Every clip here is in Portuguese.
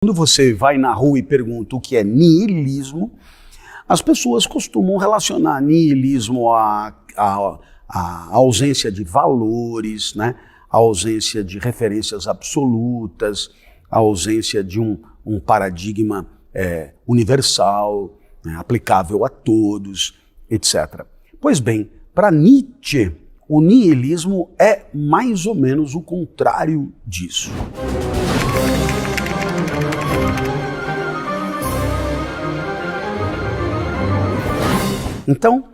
Quando você vai na rua e pergunta o que é niilismo, as pessoas costumam relacionar niilismo à ausência de valores, né? A ausência de referências absolutas, a ausência de um paradigma universal, né? Aplicável a todos, etc. Pois bem, para Nietzsche, o niilismo é mais ou menos o contrário disso. Então,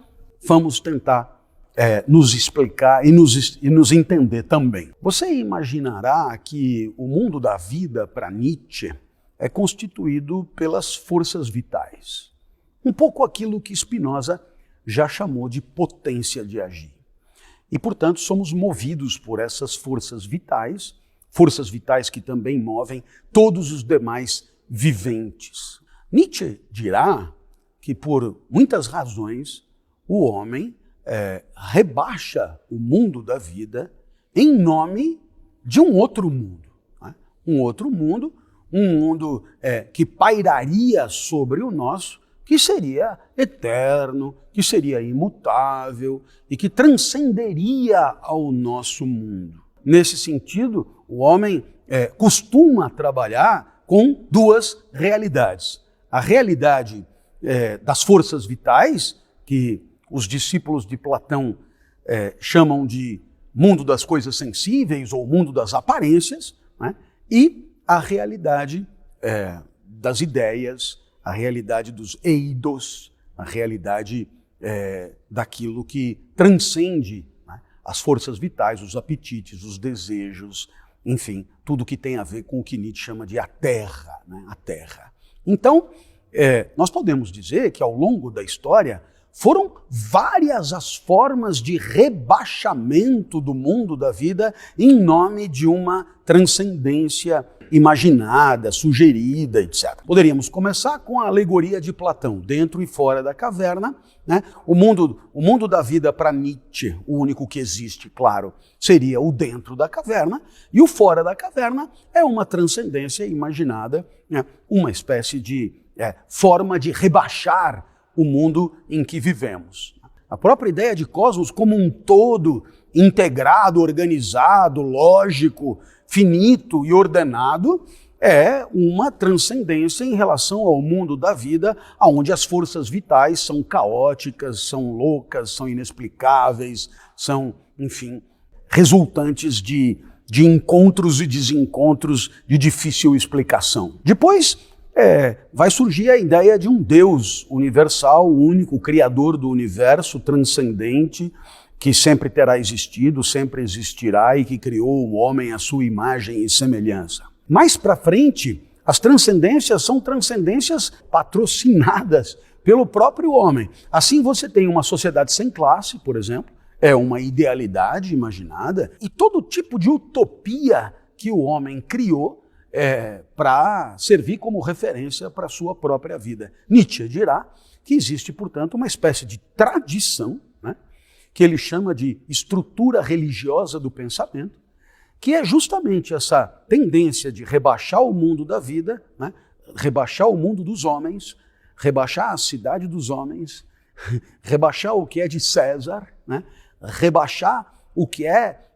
vamos tentar nos explicar e nos entender também. Você imaginará que o mundo da vida, para Nietzsche, é constituído pelas forças vitais. Um pouco aquilo que Spinoza já chamou de potência de agir. E, portanto, somos movidos por essas forças vitais que também movem todos os demais viventes. Nietzsche dirá que, por muitas razões, o homem rebaixa o mundo da vida em nome de um outro mundo. Né? Um outro mundo, um mundo que pairaria sobre o nosso, que seria eterno, que seria imutável e que transcenderia ao nosso mundo. Nesse sentido, o homem costuma trabalhar com duas realidades. A realidade das forças vitais, que os discípulos de Platão chamam de mundo das coisas sensíveis ou mundo das aparências, né? E a realidade das ideias, a realidade dos eidos, a realidade daquilo que transcende, né? As forças vitais, os apetites, os desejos, enfim, tudo que tem a ver com o que Nietzsche chama de a terra, né? A terra. Então, nós podemos dizer que ao longo da história foram várias as formas de rebaixamento do mundo da vida em nome de uma transcendência imaginada, sugerida, etc. Poderíamos começar com a alegoria de Platão, dentro e fora da caverna, né? O mundo da vida para Nietzsche, o único que existe, claro, seria o dentro da caverna, e o fora da caverna é uma transcendência imaginada, né? Uma espécie de forma de rebaixar o mundo em que vivemos. A própria ideia de cosmos como um todo integrado, organizado, lógico, finito e ordenado é uma transcendência em relação ao mundo da vida, onde as forças vitais são caóticas, são loucas, são inexplicáveis, são, enfim, resultantes de encontros e desencontros de difícil explicação. Depois, vai surgir a ideia de um Deus universal, único, criador do universo, transcendente, que sempre terá existido, sempre existirá e que criou o homem à sua imagem e semelhança. Mais para frente, as transcendências são transcendências patrocinadas pelo próprio homem. Assim você tem uma sociedade sem classe, por exemplo, é uma idealidade imaginada, e todo tipo de utopia que o homem criou para servir como referência para a sua própria vida. Nietzsche dirá que existe, portanto, uma espécie de tradição, né, que ele chama de estrutura religiosa do pensamento, que é justamente essa tendência de rebaixar o mundo da vida, né, rebaixar o mundo dos homens, rebaixar a cidade dos homens, rebaixar o que é de César, né, rebaixar o que é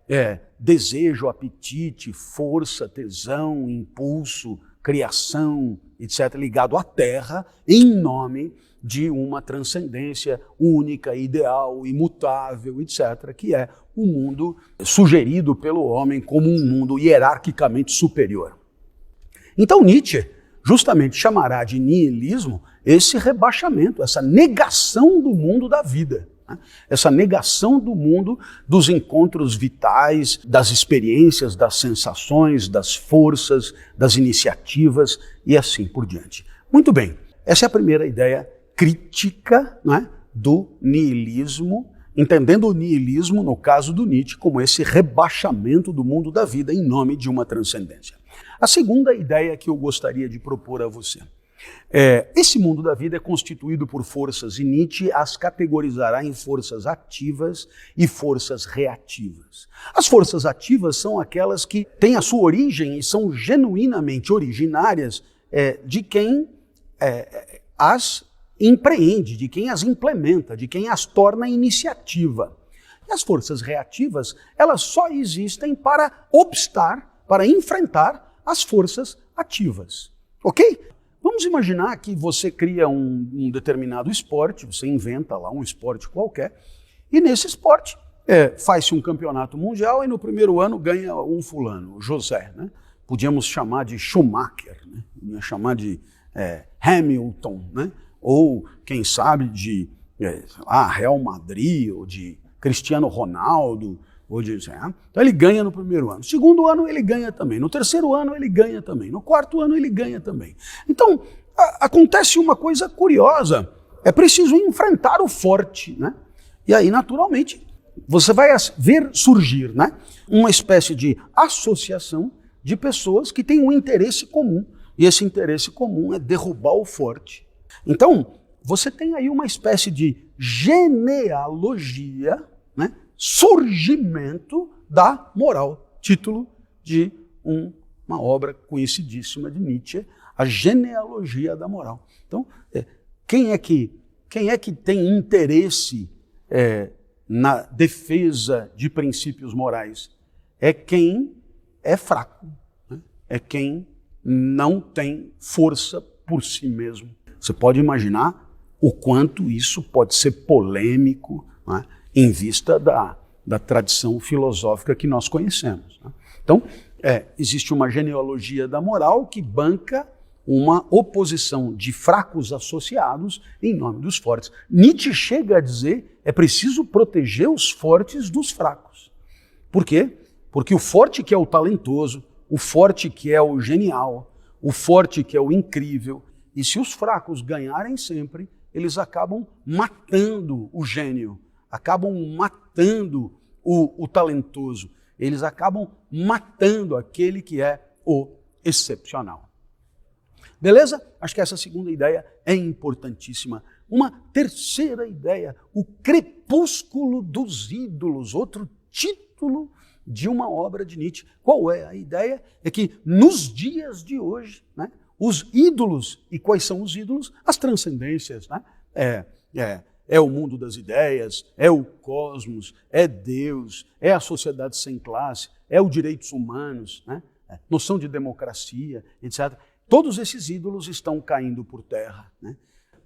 desejo, apetite, força, tesão, impulso, criação, etc., ligado à terra, em nome de uma transcendência única, ideal, imutável, etc., que é o mundo sugerido pelo homem como um mundo hierarquicamente superior. Então Nietzsche justamente chamará de niilismo esse rebaixamento, essa negação do mundo da vida. Essa negação do mundo dos encontros vitais, das experiências, das sensações, das forças, das iniciativas e assim por diante. Muito bem, essa é a primeira ideia crítica, né, do niilismo, entendendo o niilismo, no caso do Nietzsche, como esse rebaixamento do mundo da vida em nome de uma transcendência. A segunda ideia que eu gostaria de propor a você. Esse mundo da vida é constituído por forças e Nietzsche as categorizará em forças ativas e forças reativas. As forças ativas são aquelas que têm a sua origem e são genuinamente originárias de quem as empreende, de quem as implementa, de quem as torna iniciativa. E as forças reativas, elas só existem para obstar, para enfrentar as forças ativas. Ok? Vamos imaginar que você cria um determinado esporte, você inventa lá um esporte qualquer, e nesse esporte faz-se um campeonato mundial e no primeiro ano ganha um fulano, José, né? Podíamos chamar de Schumacher, né? Podíamos chamar de Hamilton, né? Ou, quem sabe, de Real Madrid, ou de Cristiano Ronaldo, ou de... Então ele ganha no primeiro ano. No segundo ano ele ganha também. No terceiro ano ele ganha também. No quarto ano ele ganha também. Então, acontece uma coisa curiosa. É preciso enfrentar o forte, né? E aí, naturalmente, você vai ver surgir, né, uma espécie de associação de pessoas que têm um interesse comum. E esse interesse comum é derrubar o forte. Então, você tem aí uma espécie de genealogia, né, surgimento da moral. Título de uma obra conhecidíssima de Nietzsche, A Genealogia da Moral. Então, quem é que tem interesse na defesa de princípios morais? É quem é fraco, né? É quem não tem força por si mesmo. Você pode imaginar o quanto isso pode ser polêmico, né, em vista da tradição filosófica que nós conhecemos, né? Então, existe uma genealogia da moral que banca uma oposição de fracos associados em nome dos fortes. Nietzsche chega a dizer é preciso proteger os fortes dos fracos. Por quê? Porque o forte que é o talentoso, o forte que é o genial, o forte que é o incrível, e se os fracos ganharem sempre, eles acabam matando o gênio, acabam matando o talentoso, eles acabam matando aquele que é o excepcional. Beleza? Acho que essa segunda ideia é importantíssima. Uma terceira ideia, o crepúsculo dos ídolos, outro título de uma obra de Nietzsche. Qual é a ideia? É que nos dias de hoje, né, os ídolos, e quais são os ídolos? As transcendências, né? É o mundo das ideias, é o cosmos, é Deus, é a sociedade sem classe, é os direitos humanos, né? Noção de democracia, etc. Todos esses ídolos estão caindo por terra, né?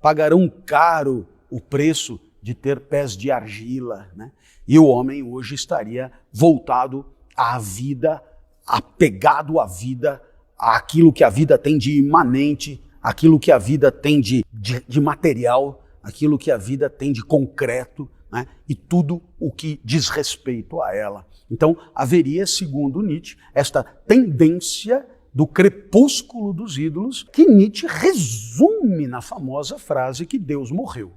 Pagarão caro o preço de ter pés de argila, né? E o homem hoje estaria voltado à vida, apegado à vida, àquilo que a vida tem de imanente, aquilo que a vida tem de material, aquilo que a vida tem de concreto, né? E tudo o que diz respeito a ela. Então, haveria, segundo Nietzsche, esta tendência do crepúsculo dos ídolos, que Nietzsche resume na famosa frase que Deus morreu.